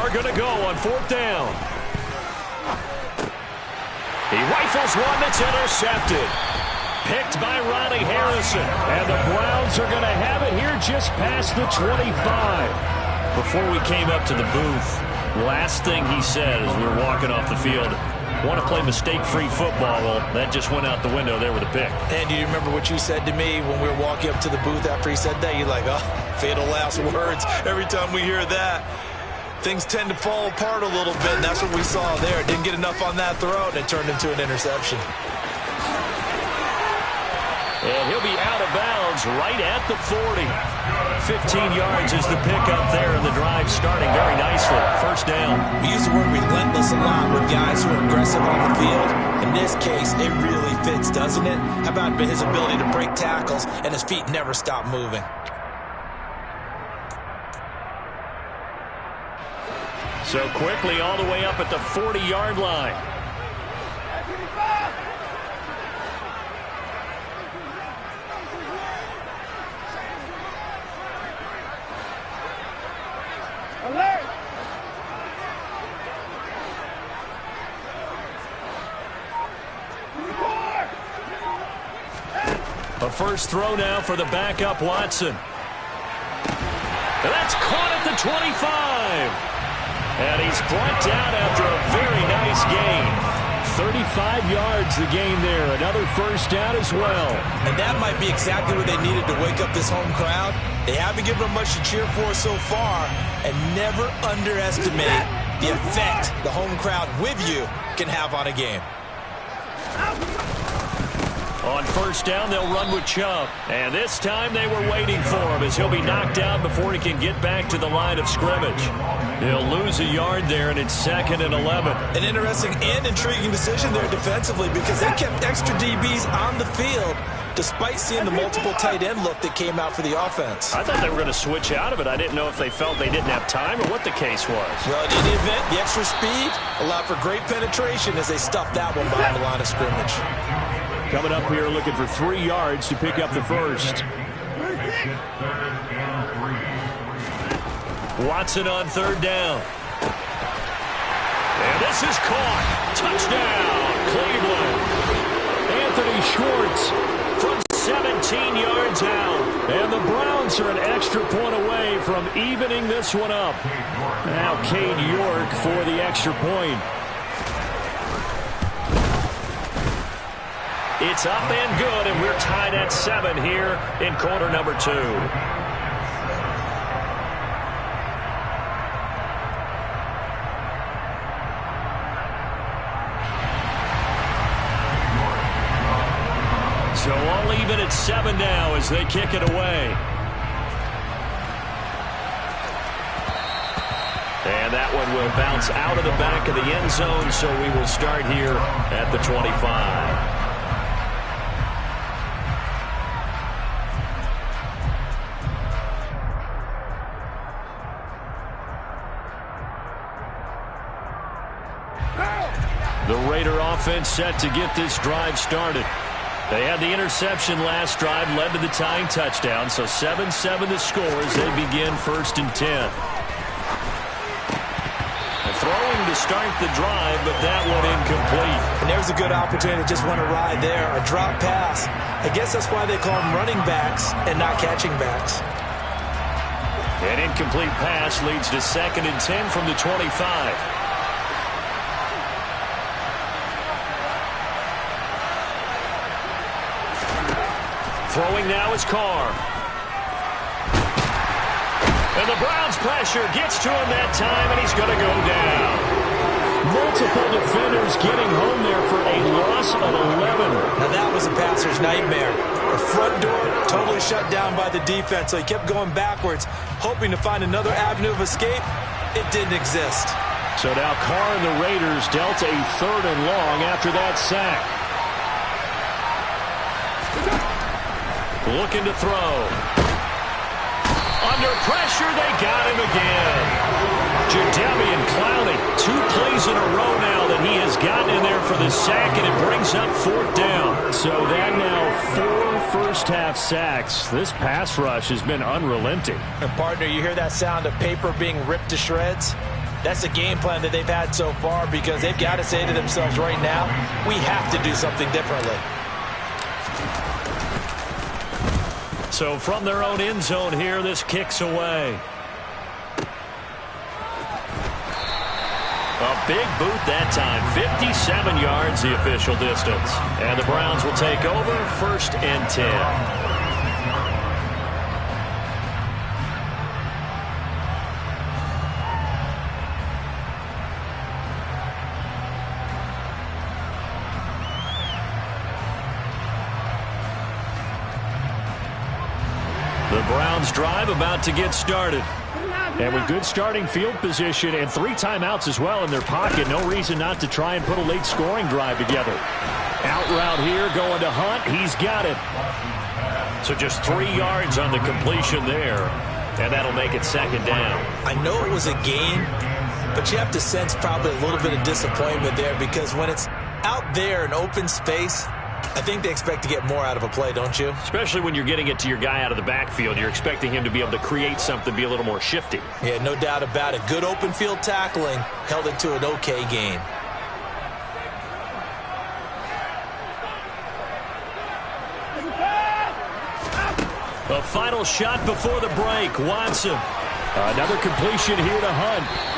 are going to go on 4th down. He rifles one that's intercepted. Picked by Ronnie Harrison. And the Browns are going to have it here just past the 25. Before we came up to the booth, last thing he said as we were walking off the field, want to play mistake-free football. Well, that just went out the window there with a pick. And do you remember what you said to me when we were walking up to the booth after he said that? You're like, oh, fatal last words. Every time we hear that, things tend to fall apart a little bit, and that's what we saw there. Didn't get enough on that throw, and it turned into an interception. And he'll be out of bounds right at the 40. 15 yards is the pickup there, and the drive starting very nicely. 1st down. We use the word relentless a lot with guys who are aggressive on the field. In this case, it really fits, doesn't it? How about his ability to break tackles, and his feet never stop moving? So quickly all the way up at the 40-yard line. A first throw now for the backup Watson. And that's caught at the 25. And he's brought down after a very nice gain. 35 yards the gain there. Another first down as well. And that might be exactly what they needed to wake up this home crowd. They haven't given them much to cheer for so far. And never underestimate the effect the home crowd with you can have on a game. On first down, they'll run with Chubb. And this time they were waiting for him as he'll be knocked down before he can get back to the line of scrimmage. He'll lose a yard there, and it's 2nd and 11. An interesting and intriguing decision there defensively because they kept extra DBs on the field despite seeing the multiple tight end look that came out for the offense. I thought they were going to switch out of it. I didn't know if they felt they didn't have time or what the case was. Well, in any event, the extra speed allowed for great penetration as they stuffed that one behind the line of scrimmage. Coming up here looking for 3 yards to pick up the first. Watson on 3rd down. And this is caught. Touchdown, Cleveland. Anthony Schwartz from 17 yards out. And the Browns are an extra point away from evening this one up. Now Cade York for the extra point. It's up and good, and we're tied at 7 here in quarter number 2. So all even at 7 now as they kick it away. And that one will bounce out of the back of the end zone, so we will start here at the 25. The Raider offense set to get this drive started. They had the interception last drive, led to the tying touchdown, so 7-7 the score as they begin 1st and 10. Throwing to start the drive, but that one incomplete. And there's a good opportunity to just want to ride there. A drop pass. I guess that's why they call them running backs and not catching backs. An incomplete pass leads to 2nd and 10 from the 25. Throwing now is Carr. And the Browns pressure gets to him that time, and he's going to go down. Multiple defenders getting home there for a loss of 11. Now that was a passer's nightmare. The front door totally shut down by the defense, so he kept going backwards, hoping to find another avenue of escape. It didn't exist. So now Carr and the Raiders dealt a 3rd and long after that sack. Looking to throw. Under pressure, they got him again. Jadeveon Clowney, 2 plays in a row now that he has gotten in there for the sack, and it brings up 4th down. So that now 4 first-half sacks. This pass rush has been unrelenting. And partner, you hear that sound of paper being ripped to shreds? That's the game plan that they've had so far, because they've got to say to themselves right now, we have to do something differently. So from their own end zone here, this kicks away. A big boot that time, 57 yards the official distance. And the Browns will take over, 1st and 10. The Browns drive about to get started. And with good starting field position and 3 timeouts as well in their pocket, no reason not to try and put a late scoring drive together. Out route here going to Hunt. He's got it. So just 3 yards on the completion there. And that'll make it 2nd down. I know it was a gain, but you have to sense probably a little bit of disappointment there, because when it's out there in open space, I think they expect to get more out of a play, don't you? Especially when you're getting it to your guy out of the backfield. You're expecting him to be able to create something, be a little more shifty. Yeah, no doubt about it. Good open field tackling held it to an okay gain. A final shot before the break. Watson. Another completion here to Hunt.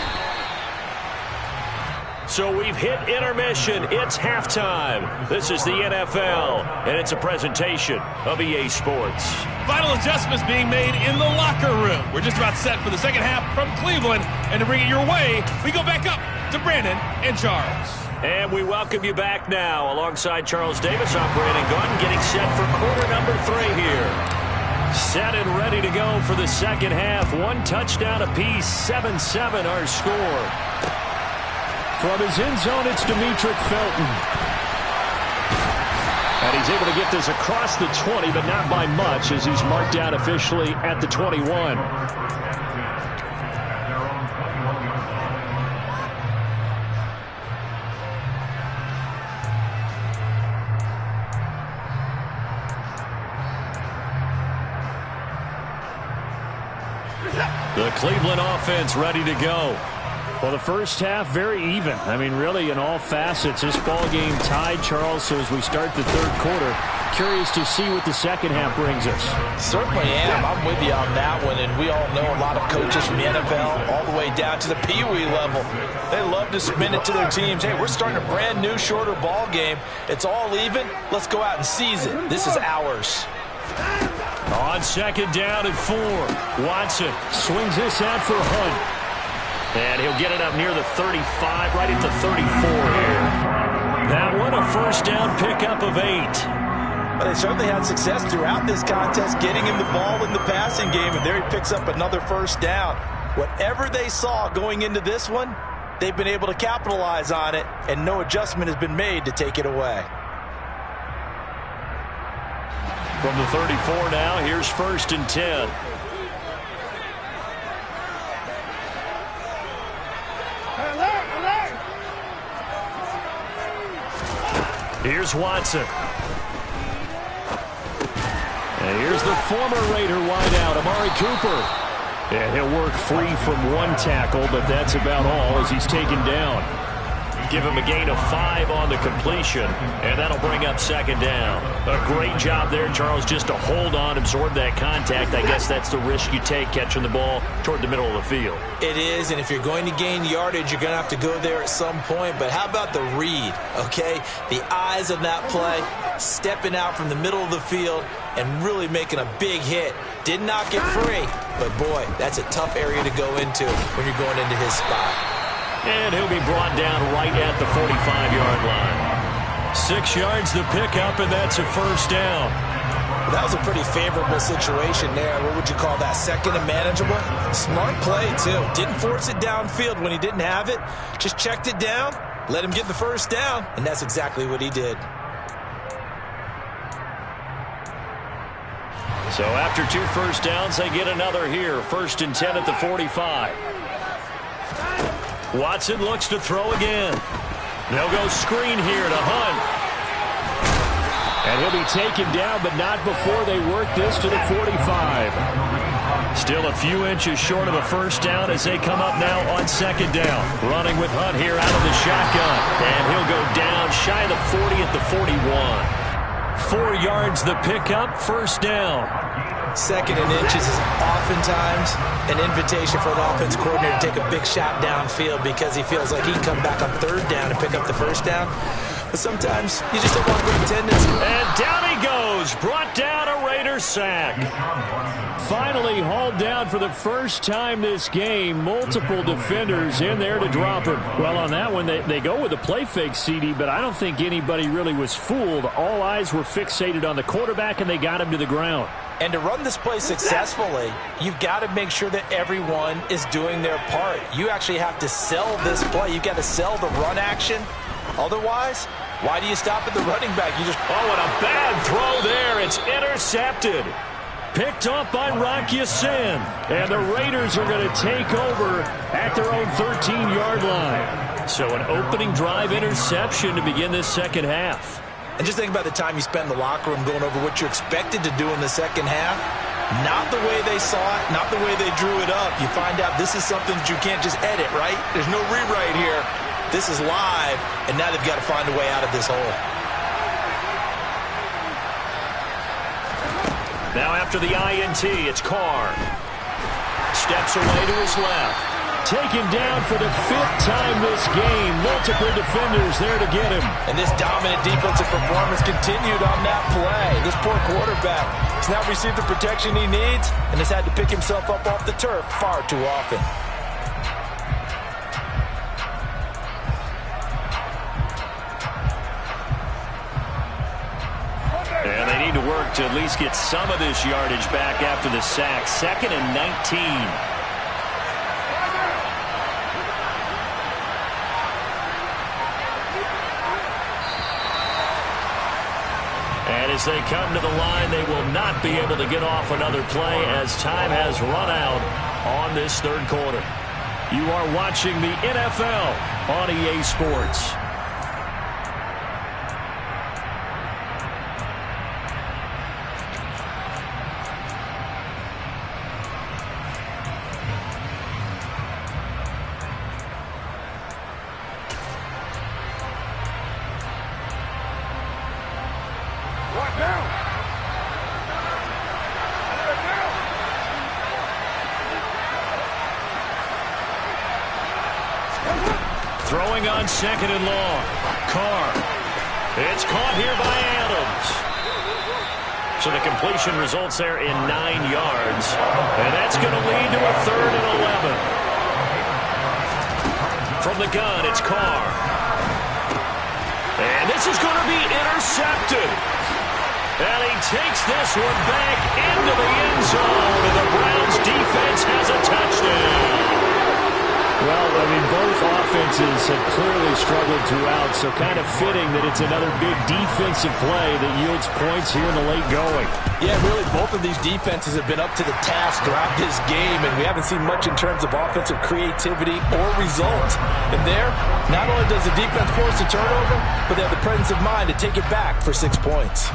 So we've hit intermission. It's halftime. This is the NFL, and it's a presentation of EA Sports. Final adjustments being made in the locker room. We're just about set for the second half from Cleveland. And to bring it your way, we go back up to Brandon and Charles. And we welcome you back now. Alongside Charles Davis, I'm Brandon Gunn, getting set for quarter number 3 here. Set and ready to go for the second half. 1 touchdown apiece, 7-7 our score. From his end zone, it's Demetric Felton. And he's able to get this across the 20, but not by much, as he's marked down officially at the 21. The Cleveland offense ready to go. Well, the first half, very even. I mean, really, in all facets, this ball game tied, Charles. So as we start the 3rd quarter, curious to see what the second half brings us. Certainly am. I'm with you on that one. And we all know a lot of coaches from the NFL all the way down to the Pee Wee level. They love to spin it to their teams. Hey, we're starting a brand new, shorter ball game. It's all even. Let's go out and seize it. This is ours. On 2nd down and 4, Watson swings this out for Hunt. And he'll get it up near the 35, right at the 34 here. That one, a 1st down pickup of 8. Well, they certainly had success throughout this contest, getting him the ball in the passing game, and there he picks up another 1st down. Whatever they saw going into this one, they've been able to capitalize on it, and no adjustment has been made to take it away. From the 34 now, here's 1st and 10. Here's Watson. And here's the former Raider wideout, Amari Cooper. And he'll work free from 1 tackle, but that's about all as he's taken down. Give him a gain of 5 on the completion, and that'll bring up 2nd down. A great job there, Charles, just to hold on, absorb that contact. I guess that's the risk you take, catching the ball toward the middle of the field. It is, and if you're going to gain yardage, you're going to have to go there at some point. But how about the read, okay? The eyes of that play, stepping out from the middle of the field and really making a big hit. Did not get free, but boy, that's a tough area to go into when you're going into his spot. And he'll be brought down right at the 45-yard line. 6 yards the pickup, and that's a 1st down. Well, that was a pretty favorable situation there. What would you call that? 2nd and manageable? Smart play, too. Didn't force it downfield when he didn't have it. Just checked it down, let him get the 1st down, and that's exactly what he did. So after 2 1st downs, they get another here. 1st and 10 at the 45. Watson looks to throw again. They'll go screen here to Hunt. And he'll be taken down, but not before they work this to the 45. Still a few inches short of a first down as they come up now on second down. Running with Hunt here out of the shotgun. And he'll go down shy of the 40 at the 41. 4 yards the pickup, first down. Second and inches is oftentimes an invitation for an offense coordinator to take a big shot downfield because he feels like he can come back on third down and pick up the first down. But sometimes you just don't want great tendency. And down he goes. Brought down a Raider sack. Finally hauled down for the first time this game. Multiple defenders in there to drop him. Well, on that one, they go with a play fake, CD, but I don't think anybody really was fooled. All eyes were fixated on the quarterback, and they got him to the ground. And to run this play successfully, you've got to make sure that everyone is doing their part. You actually have to sell this play. You've got to sell the run action. Otherwise, why do you stop at the running back? You just... Oh, and a bad throw there. It's intercepted. Picked off by Rock Ya-Sin. And the Raiders are going to take over at their own 13-yard line. So an opening drive interception to begin this second half. And just think about the time you spend in the locker room going over what you're expected to do in the second half. Not the way they saw it, not the way they drew it up. You find out this is something that you can't just edit, right? There's no rewrite here. This is live, and now they've got to find a way out of this hole. Now after the INT, it's Carr. Steps away to his left. Taken down for the 5th time this game. Multiple defenders there to get him. And this dominant defensive performance continued on that play. This poor quarterback has now received the protection he needs and has had to pick himself up off the turf far too often. And they need to work to at least get some of this yardage back after the sack. 2nd and 19. And as they come to the line, they will not be able to get off another play as time has run out on this third quarter. You are watching the NFL on EA Sports. Throwing on 2nd and long. Carr. It's caught here by Adams. So the completion results there in 9 yards. And that's going to lead to a 3rd and 11. From the gun, it's Carr. And this is going to be intercepted. And he takes this one back into the end zone. And the Browns defense has a touchdown. Well, I mean, both offenses have clearly struggled throughout, so kind of fitting that it's another big defensive play that yields points here in the late going. Yeah, really, both of these defenses have been up to the task throughout this game, and we haven't seen much in terms of offensive creativity or results. And there, not only does the defense force a turnover, but they have the presence of mind to take it back for 6 points.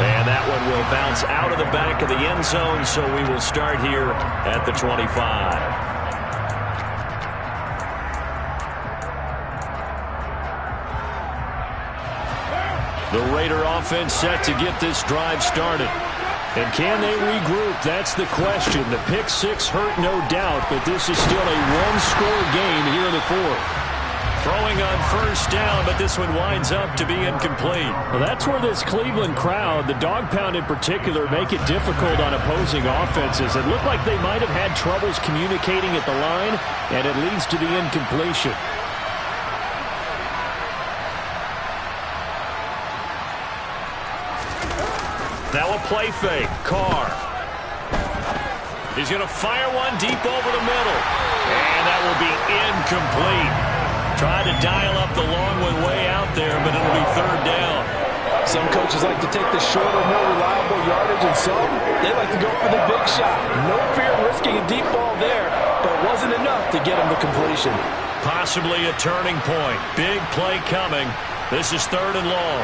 And that one will bounce out of the back of the end zone, so we will start here at the 25. The Raider offense set to get this drive started. And can they regroup? That's the question. The pick six hurt, no doubt, but this is still a one-score game here in the fourth. Throwing on first down, but this one winds up to be incomplete. Well, that's where this Cleveland crowd, the dog pound in particular, make it difficult on opposing offenses. It looked like they might have had troubles communicating at the line, and it leads to the incompletion. Now a play fake. Carr. He's going to fire one deep over the middle. And that will be incomplete. Trying to dial up the long one way out there, but it'll be third down. Some coaches like to take the shorter, more reliable yardage, and some, they like to go for the big shot. No fear of risking a deep ball there, but it wasn't enough to get him the completion. Possibly a turning point. Big play coming. This is third and long.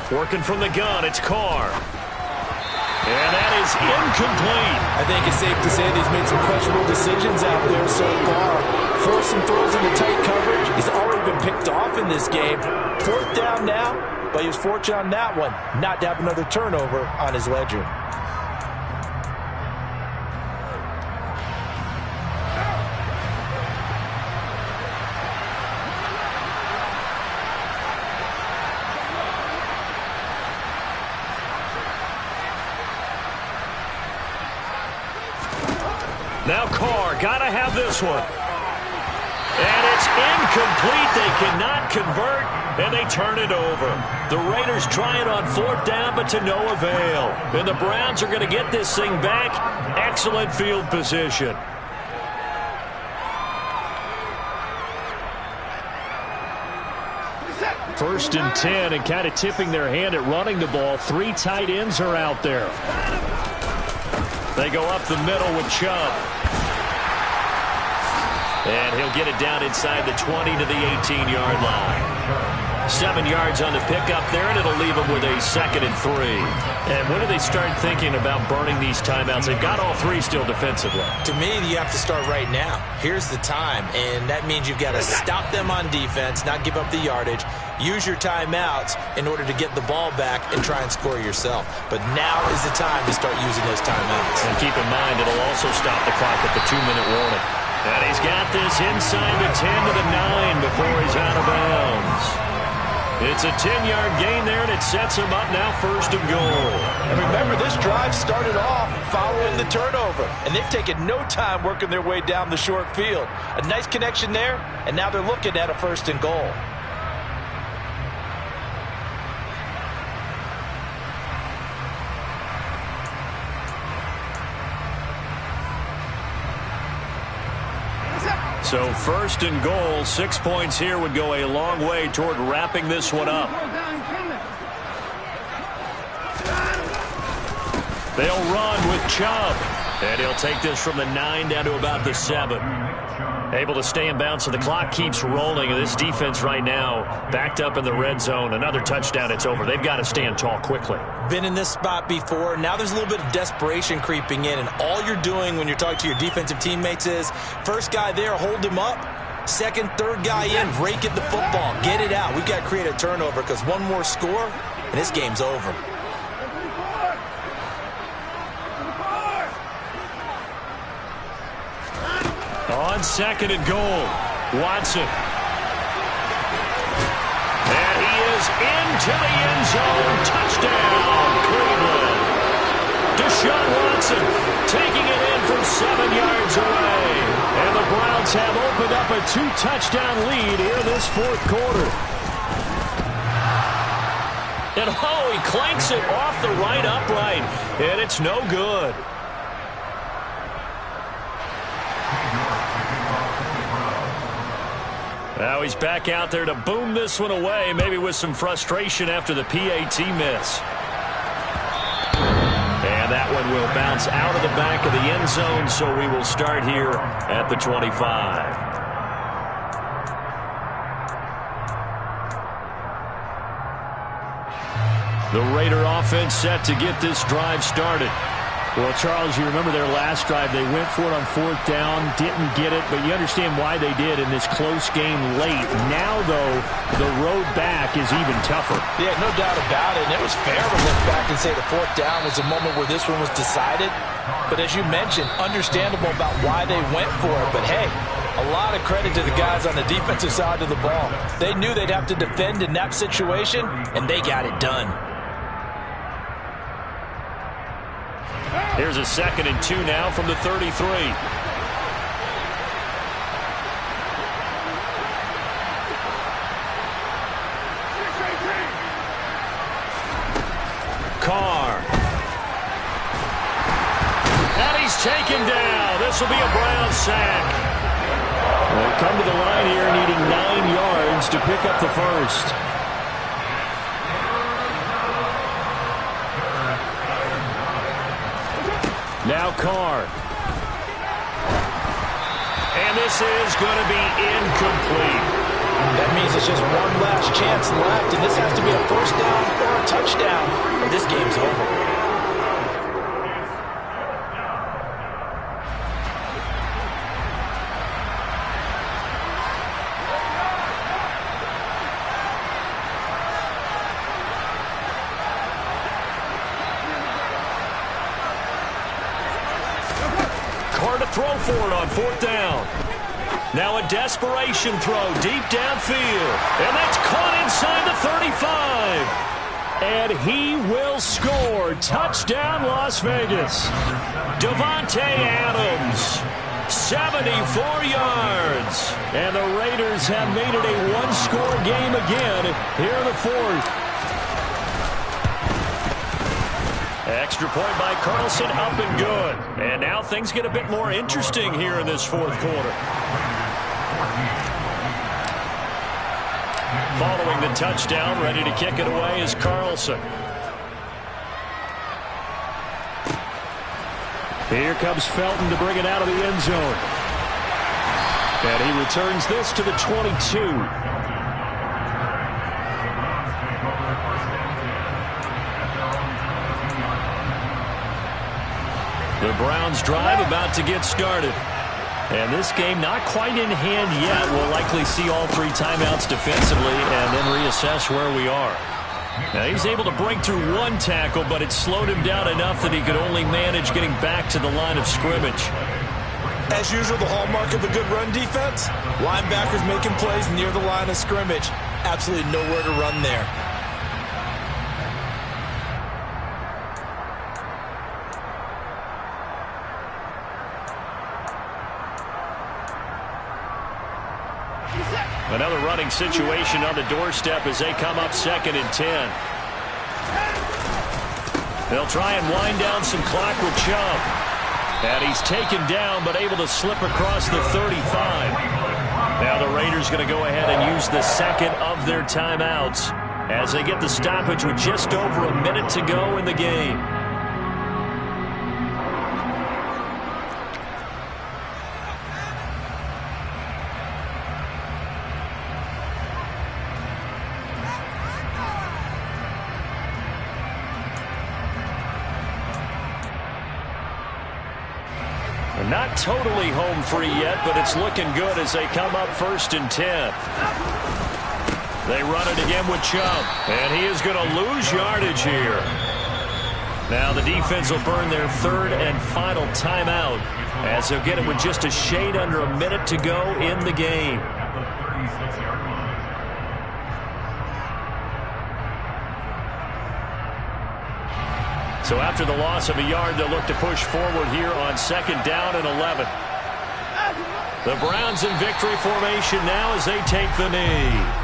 Working from the gun, it's Carr. And that is incomplete. I think it's safe to say that he's made some questionable decisions out there so far. Forced some throws into tight coverage. He's already been picked off in this game. 4th down now, but he was fortunate on that one not to have another turnover on his ledger. Now Carr, gotta have this one. And it's incomplete. They cannot convert, and they turn it over. The Raiders try it on 4th down, but to no avail. And the Browns are going to get this thing back. Excellent field position. First and 10, and kind of tipping their hand at running the ball. 3 tight ends are out there. They go up the middle with Chubb. And he'll get it down inside the 20 to the 18-yard line. 7 yards on the pickup there, and it'll leave them with a 2nd and 3. And when do they start thinking about burning these timeouts? They've got all 3 still defensively. To me, you have to start right now. Here's the time, and that means you've got to stop them on defense, not give up the yardage, use your timeouts in order to get the ball back and try and score yourself. But now is the time to start using those timeouts. And keep in mind, it'll also stop the clock at the 2-minute warning. And he's got this inside the 10 to the 9 before he's out of bounds. It's a 10-yard gain there, and it sets him up now 1st and goal. And remember, this drive started off following the turnover, and they've taken no time working their way down the short field. A nice connection there, and now they're looking at a 1st and goal. So 1st and goal, 6 points here would go a long way toward wrapping this one up. They'll run with Chubb. And he'll take this from the 9 down to about the 7. Able to stay in bounds, so the clock keeps rolling. And this defense right now backed up in the red zone. Another touchdown, it's over. They've got to stand tall quickly. Been in this spot before. Now there's a little bit of desperation creeping in. And all you're doing when you're talking to your defensive teammates is, first guy there, hold him up. 2nd, 3rd guy in, rake at the football. Get it out. We've got to create a turnover because one more score, and this game's over. On 2nd and goal, Watson. And he is into the end zone. Touchdown, Cleveland. Deshaun Watson taking it in from 7 yards away. And the Browns have opened up a 2-touchdown lead here this 4th quarter. And oh, he clanks it off the right upright. And it's no good. Now he's back out there to boom this one away, maybe with some frustration after the PAT miss. And that one will bounce out of the back of the end zone, so we will start here at the 25. The Raider offense set to get this drive started. Well, Charles, you remember their last drive. They went for it on 4th down, didn't get it, but you understand why they did in this close game late. Now, though, the road back is even tougher. Yeah, no doubt about it. And it was fair to look back and say the 4th down was a moment where this one was decided. But as you mentioned, understandable about why they went for it. But, hey, a lot of credit to the guys on the defensive side of the ball. They knew they'd have to defend in that situation, and they got it done. Here's a 2nd and 2 now from the 33. Carr. And he's taken down. This will be a Brown sack. They'll come to the line here needing 9 yards to pick up the first. Now Carr. And this is going to be incomplete. That means it's just one last chance left, and this has to be a first down or a touchdown, or this game's over. Carr to throw for it on 4th down. Now a desperation throw deep downfield. And that's caught inside the 35. And he will score. Touchdown, Las Vegas. Davante Adams, 74 yards. And the Raiders have made it a one-score game again here in the 4th. Extra point by Carlson, up and good. And now things get a bit more interesting here in this 4th quarter. Following the touchdown, ready to kick it away is Carlson. Here comes Felton to bring it out of the end zone. And he returns this to the 22. The Browns drive about to get started. And this game not quite in hand yet. We'll likely see all 3 timeouts defensively and then reassess where we are. Now he's able to break through 1 tackle, but it slowed him down enough that he could only manage getting back to the line of scrimmage. As usual, the hallmark of a good run defense, linebackers making plays near the line of scrimmage. Absolutely nowhere to run there. Another running situation on the doorstep as they come up 2nd and 10. They'll try and wind down some clock with Chubb. And he's taken down but able to slip across the 35. Now the Raiders going to go ahead and use the 2nd of their timeouts as they get the stoppage with just over a minute to go in the game. Not totally home free yet, but it's looking good as they come up 1st and 10. They run it again with Chubb, and he is going to lose yardage here. Now the defense will burn their 3rd and final timeout as they'll get it with just a shade under a minute to go in the game. So after the loss of a yard, they'll look to push forward here on 2nd down and 11. The Browns in victory formation now as they take the knee.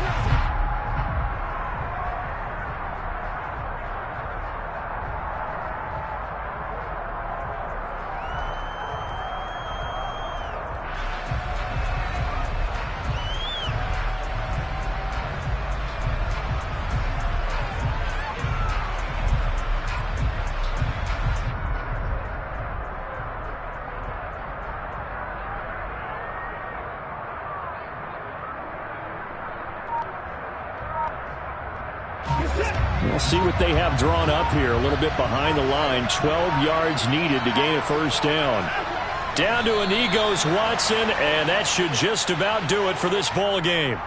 We'll see what they have drawn up here. A little bit behind the line. 12 yards needed to gain a 1st down. Down to a knee goes Watson, and that should just about do it for this ball game.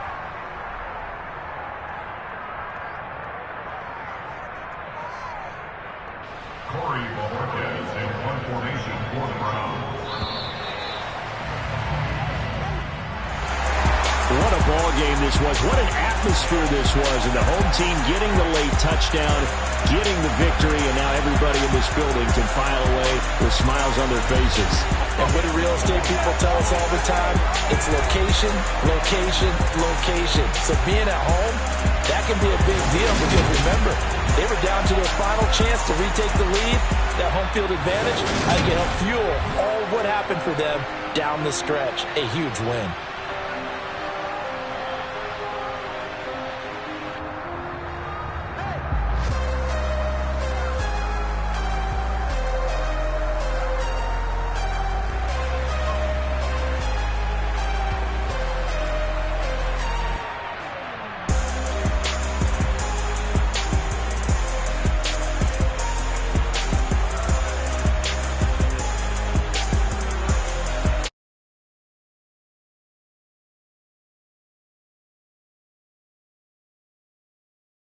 What a ball game this was. What an atmosphere this was. And the home team getting the late touchdown, getting the victory, and now everybody in this building can file away with smiles on their faces. And what do real estate people tell us all the time? It's location, location, location. So being at home, that can be a big deal because remember, they were down to their final chance to retake the lead. That home field advantage, I can help fuel all what happened for them down the stretch. A huge win.